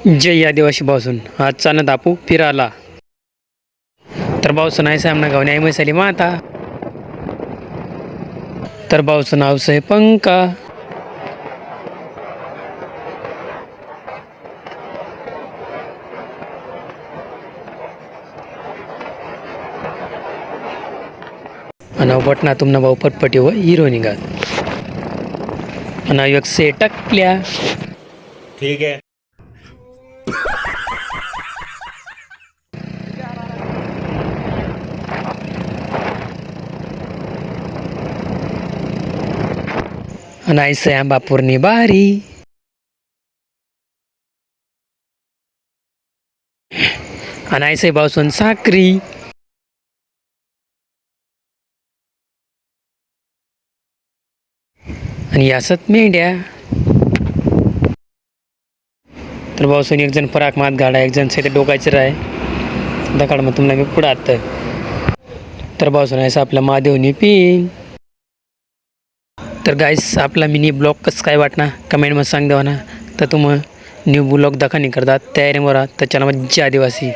जय आदिवासी भाऊसून आजचा न दापू फिराला तर भाऊचं नाही सामना गावून आई मैसाली माता तर भाऊचं नाव से पंका आणि बटना तुमना भाऊ पटपटी व हिरो निघाल आणि एक से टकल्या ठीक है. आणि ऐसे आंबापूरनी बारी आणि ऐसे भाऊसून साखरी आणि यासत मेंढ्या तर भाऊसून एक जण पराक मात गाडा एक जण से डोकायचं राय दकाड मग तुम्हाला मी पुढं आत तर भाऊसून ऐसा आपला महादेवनी पिन तर गाईस आपला मिनी ब्लॉग कसं काय वाटणार कमेंटमध्ये सांग देवा ना तर तुम्ही न्यू ब्लॉग दाखवणी करतात तयारी मोरा तर चला मज्जा आदिवासी